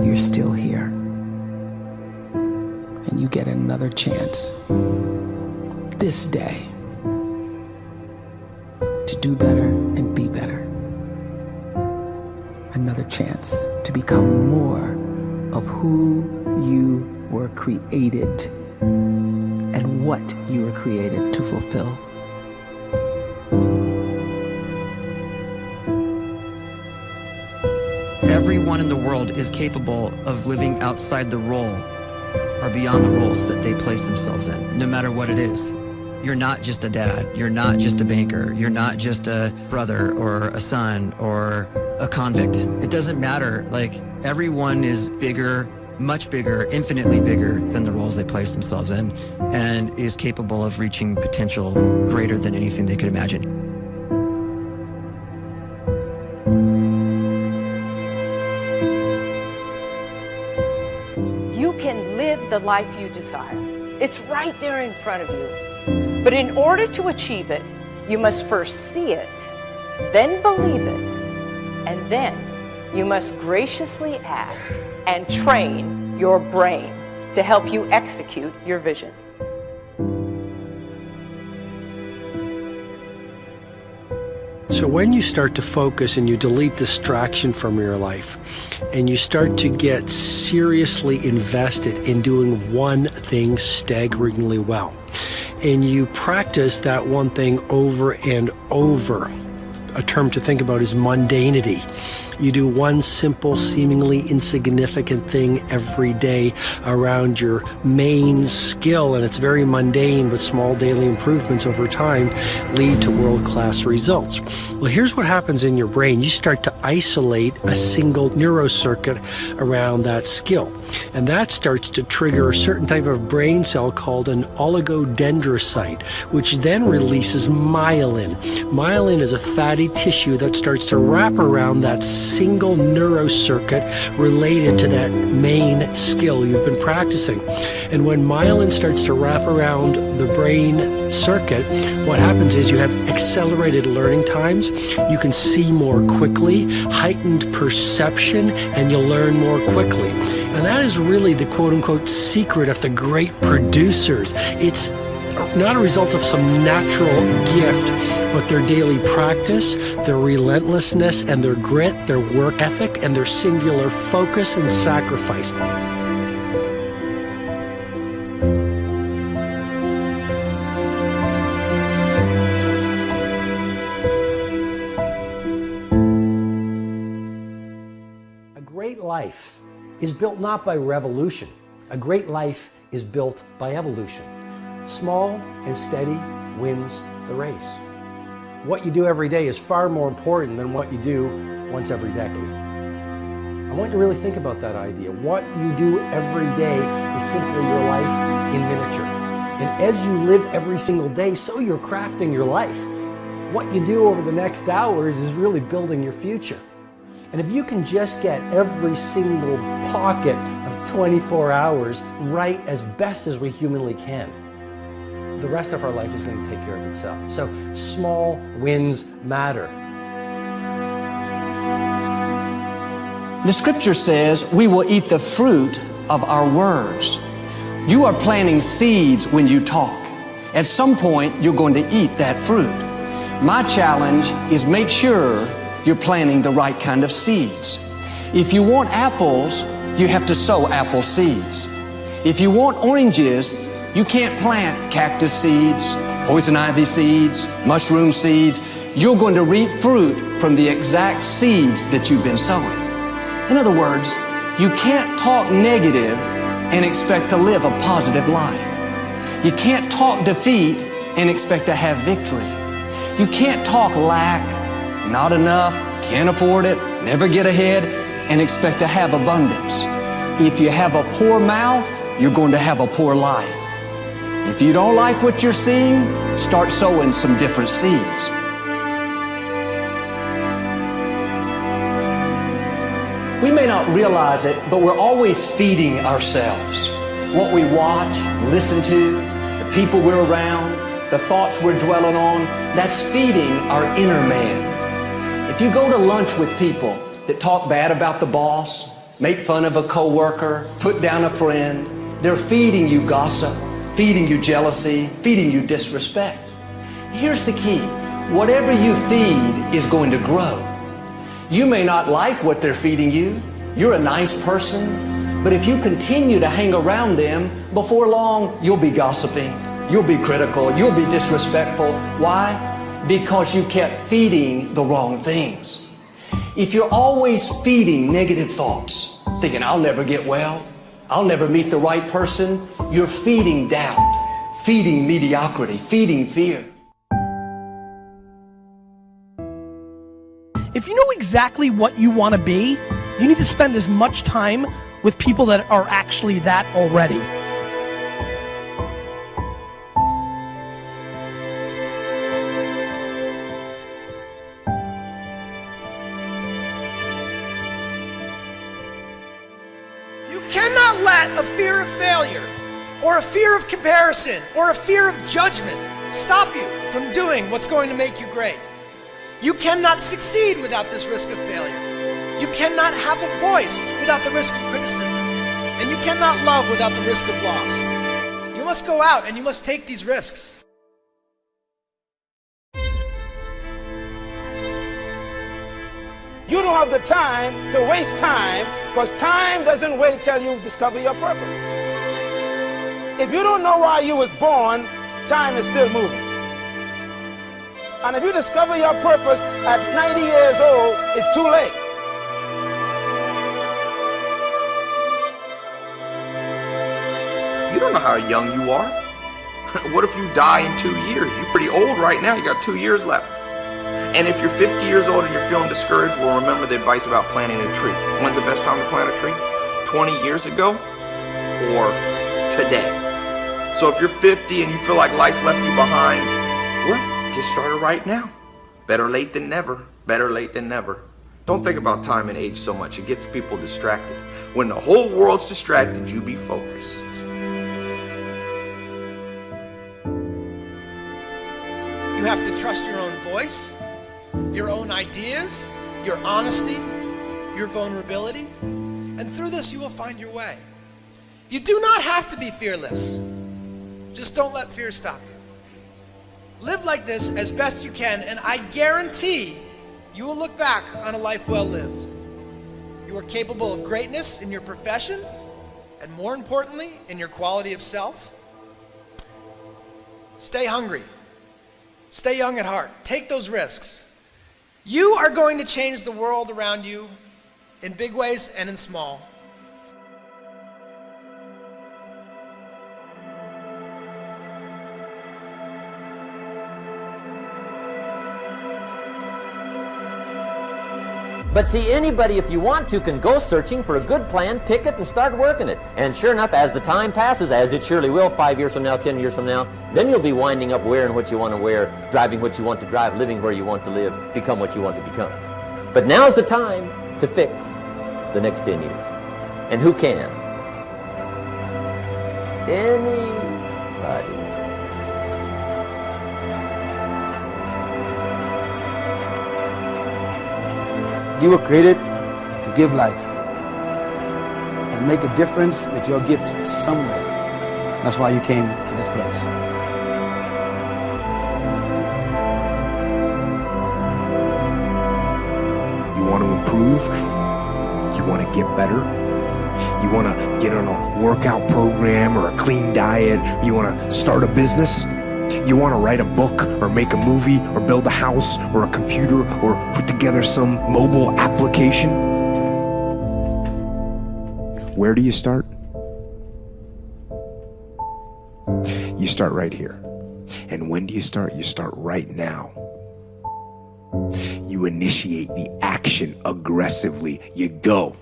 you're still here. And you get another chance this day to do better and be better. Another chance to become more of who you were created and what you were created to fulfill. Everyone in the world is capable of living outside the role or beyond the roles that they place themselves in, no matter what it is. You're not just a dad, you're not just a banker, you're not just a brother or a son or a convict. It doesn't matter. Like, everyone is bigger, much bigger, infinitely bigger than the roles they place themselves in, and is capable of reaching potential greater than anything they could imagine. You can live the life you desire. It's right there in front of you. But in order to achieve it, you must first see it, then believe it, and then you must graciously ask and train your brain to help you execute your vision. So when you start to focus and you delete distraction from your life, and you start to get seriously invested in doing one thing staggeringly well, and you practice that one thing over and over, a term to think about is mundanity. You do one simple, seemingly insignificant thing every day around your main skill, and it's very mundane, but small daily improvements over time lead to world-class results. Well, here's what happens in your brain. You start to isolate a single neurocircuit around that skill, and that starts to trigger a certain type of brain cell called an oligodendrocyte, which then releases myelin. Myelin is a fatty tissue that starts to wrap around that single neurocircuit related to that main skill you've been practicing. And when myelin starts to wrap around the brain circuit, what happens is you have accelerated learning times, you can see more quickly, heightened perception, and you'll learn more quickly. And that is really the quote-unquote secret of the great producers. It's not a result of some natural gift, but their daily practice, their relentlessness and their grit, their work ethic, and their singular focus and sacrifice. A great life is built not by revolution. A great life is built by evolution. Small and steady wins the race. What you do every day is far more important than what you do once every decade. I want you to really think about that idea. What you do every day is simply your life in miniature. And as you live every single day, so you're crafting your life. What you do over the next hours is really building your future. And if you can just get every single pocket of 24 hours right as best as we humanly can, the rest of our life is going to take care of itself. So small wins matter. The scripture says we will eat the fruit of our words. You are planting seeds when you talk. At some point, you're going to eat that fruit. My challenge is make sure you're planting the right kind of seeds. If you want apples, you have to sow apple seeds. If you want oranges, you can't plant cactus seeds, poison ivy seeds, mushroom seeds. You're going to reap fruit from the exact seeds that you've been sowing. In other words, you can't talk negative and expect to live a positive life. You can't talk defeat and expect to have victory. You can't talk lack, not enough, can't afford it, never get ahead, and expect to have abundance. If you have a poor mouth, you're going to have a poor life. If you don't like what you're seeing, start sowing some different seeds. We may not realize it, but we're always feeding ourselves. What we watch, listen to, the people we're around, the thoughts we're dwelling on, that's feeding our inner man. If you go to lunch with people that talk bad about the boss, make fun of a coworker, put down a friend. They're feeding you gossip, feeding you jealousy, feeding you disrespect. Here's the key. Whatever you feed is going to grow. You may not like what they're feeding you. You're a nice person. But if you continue to hang around them, before long, you'll be gossiping. You'll be critical. You'll be disrespectful. Why? Because you kept feeding the wrong things. If you're always feeding negative thoughts, thinking, I'll never get well, I'll never meet the right person, you're feeding doubt, feeding mediocrity, feeding fear. If you know exactly what you want to be, you need to spend as much time with people that are actually that already. You cannot let a fear of failure, or a fear of comparison, or a fear of judgment stop you from doing what's going to make you great. You cannot succeed without this risk of failure. You cannot have a voice without the risk of criticism. And you cannot love without the risk of loss. You must go out and you must take these risks. You don't have the time to waste time, because time doesn't wait till you discover your purpose. If you don't know why you was born, time is still moving. And if you discover your purpose at 90 years old, it's too late. You don't know how young you are. What if you die in 2 years? You're pretty old right now. You got 2 years left. And if you're 50 years old and you're feeling discouraged, well, remember the advice about planting a tree. When's the best time to plant a tree? 20 years ago or today? So if you're 50 and you feel like life left you behind, well, get started right now. Better late than never. Better late than never. Don't think about time and age so much. It gets people distracted. When the whole world's distracted, you be focused. You have to trust your own voice, your own ideas, your honesty, your vulnerability, and through this you will find your way. You do not have to be fearless. Just don't let fear stop you. Live like this as best you can, and I guarantee you will look back on a life well lived. You are capable of greatness in your profession, and more importantly, in your quality of self. Stay hungry. Stay young at heart. Take those risks. You are going to change the world around you in big ways and in small. But see, anybody, if you want to, can go searching for a good plan, pick it, and start working it. And sure enough, as the time passes, as it surely will 5 years from now, 10 years from now, then you'll be winding up wearing what you want to wear, driving what you want to drive, living where you want to live, become what you want to become. But now's the time to fix the next 10 years. And who can? Anybody. You were created to give life and make a difference with your gift somewhere. That's why you came to this place. You want to improve? You want to get better? You want to get on a workout program or a clean diet? You want to start a business? You want to write a book or make a movie or build a house or a computer or put together some mobile application? Where do you start? You start right here. And when do you start? You start right now. You initiate the action aggressively. You go.